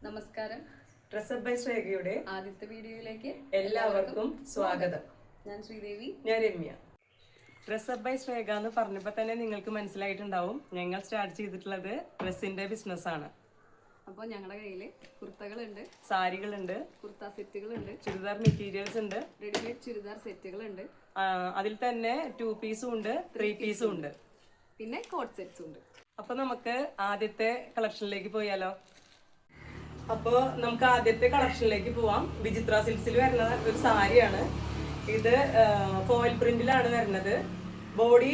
നമസ്കാരം. Dress up by ശ്രേയയുടെ ആദ്യത്തെ വീഡിയോയിലേക്ക് എല്ലാവർക്കും സ്വാഗതം. ഞാൻ ശ്രീദേവി, ഞാൻ രമ്യ. ഡ്രസ്സപ്പ് ബൈ ശ്രേയ എന്ന് പറഞ്ഞപ്പോൾ തന്നെ നിങ്ങൾക്ക് മനസ്സിലായിട്ടുണ്ടാവും ഞങ്ങൾ സ്റ്റാർട്ട് ചെയ്തിട്ടുള്ളത് ഡ്രസ്സിന്റെ ബിസിനസ് ആണ്. അപ്പോൾ ഞങ്ങളുടെ കയ്യിൽ കുർത്തകളുണ്ട്, സാരികളുണ്ട്, കുർത്ത സെറ്റുകളുണ്ട്, ചുരിദാർ മെറ്റീരിയൽസ് ഉണ്ട്, റെഡിമെയ്ഡ് ചുരിദാർ സെറ്റുകളുണ്ട്, അതിൽ തന്നെ 2 പീസും ഉണ്ട്, 3 പീസും ഉണ്ട്, പിന്നെ കോട്ട് സെറ്റ്സും ഉണ്ട്. അപ്പൊ നമുക്ക് ആദ്യത്തെ കളക്ഷനിലേക്ക് പോയാലോ? അപ്പോ നമുക്ക് ആദ്യത്തെ കളക്ഷനിലേക്ക് പോവാം. വിചിത്ര സിൽക്സിൽ വരുന്ന ഒരു സാരിയാണ് ഇത്. ഫോയിൽ പ്രിന്റിലാണ് വരുന്നത്. ബോഡി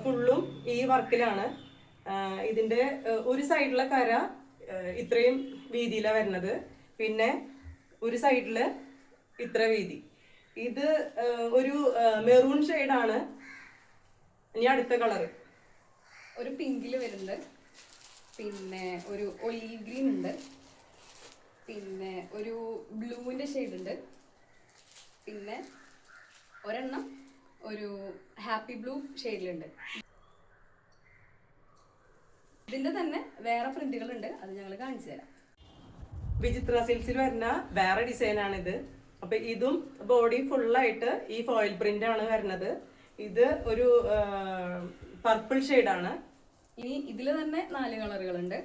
ഫുള്ളും ഈ വർക്കിലാണ്. ഇതിന്റെ ഒരു സൈഡിലെ കര ഇത്രയും വീതിയിലാണ് വരുന്നത്, പിന്നെ ഒരു സൈഡില് ഇത്ര വീതി. ഇത് ഒരു മെറൂൺ ഷെയ്ഡാണ്. ഇനി അടുത്ത കളറ് ഒരു പിങ്കില് വരുന്നുണ്ട്, പിന്നെ ഒരു ഒലീവ് ഗ്രീൻ ഉണ്ട്, പിന്നെ ഒരു ബ്ലൂവിന്റെ ഷെയ്ഡ് ഉണ്ട്, പിന്നെ ഒരെണ്ണം ഒരു ഹാപ്പി ബ്ലൂ ഷെയ്ഡിലുണ്ട്. ഇതിന്റെ തന്നെ വേറെ പ്രിന്റുകളുണ്ട്, അത് ഞങ്ങൾ കാണിച്ചു തരാം. വിചിത്ര സിൽക്സിൽ വരുന്ന വേറെ ഡിസൈനാണിത്. അപ്പൊ ഇതും ബോഡി ഫുള്ളായിട്ട് ഈ ഫോയിൽ പ്രിന്റ് ആണ് വരുന്നത്. ഇത് ഒരു പർപ്പിൾ ഷെയ്ഡാണ്. ഇനി ഇതിൽ തന്നെ 4 കളറുകളുണ്ട്.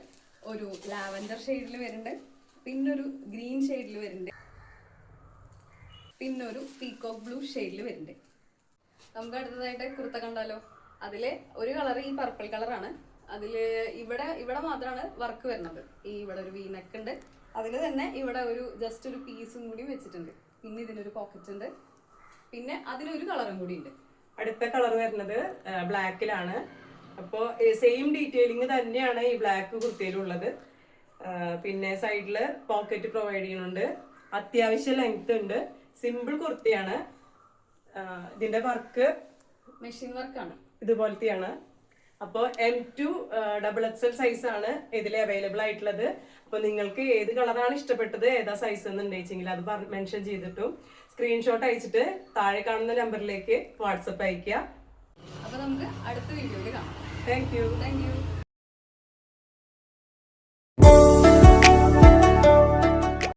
ഒരു ലാവൻഡർ ഷെയ്ഡിൽ വരുന്നുണ്ട്, പിന്നൊരു ഗ്രീൻ ഷെയ്ഡിൽ വരുന്നുണ്ട്, പിന്നൊരു പീകോക്ക് ബ്ലൂ ഷെയ്ഡിൽ വരുന്നുണ്ട്. നമുക്ക് അടുത്തതായിട്ട് കുർത്ത കണ്ടാലോ? അതില് ഒരു കളർ ഈ പർപ്പിൾ കളറാണ്. അതില് ഇവിടെ മാത്രമാണ് വർക്ക് വരുന്നത്. ഈ ഇവിടെ ഒരു വീനക്ക് ഉണ്ട്, അതിൽ തന്നെ ഇവിടെ ഒരു ജസ്റ്റ് ഒരു പീസും കൂടി വെച്ചിട്ടുണ്ട്. പിന്നെ ഇതിനൊരു പോക്കറ്റ് ഉണ്ട്, പിന്നെ അതിനൊരു കളറും കൂടി ഉണ്ട്. അടുത്ത കളർ വരുന്നത് ബ്ലാക്കിലാണ്. അപ്പോൾ സെയിം ഡീറ്റെയിലിംഗ് തന്നെയാണ് ഈ ബ്ലാക്ക് കുർത്തിയിലുള്ളത്. പിന്നെ സൈഡില് പോക്കറ്റ് പ്രൊവൈഡ് ചെയ്യുന്നുണ്ട്. അത്യാവശ്യം ലെങ്ത് ഉണ്ട്. സിമ്പിൾ കുർത്തിയാണ്. ഇതിന്റെ വർക്ക് മെഷീൻ വർക്കാണ്, ഇതുപോലത്തെയാണ്. അപ്പോൾ M2 XXL സൈസ് ആണ് ഇതിൽ അവൈലബിൾ ആയിട്ടുള്ളത്. അപ്പൊ നിങ്ങൾക്ക് ഏത് കളറാണ് ഇഷ്ടപ്പെട്ടത്, ഏതാ സൈസ് എന്നുണ്ടെങ്കിൽ അത് മെൻഷൻ ചെയ്തിട്ടും സ്ക്രീൻഷോട്ട് അയച്ചിട്ട് താഴെ കാണുന്ന നമ്പറിലേക്ക് വാട്സപ്പ് അയക്കുക. അപ്പൊ നമുക്ക് അടുത്ത വീഡിയോയിൽ കാണാം. Thank you.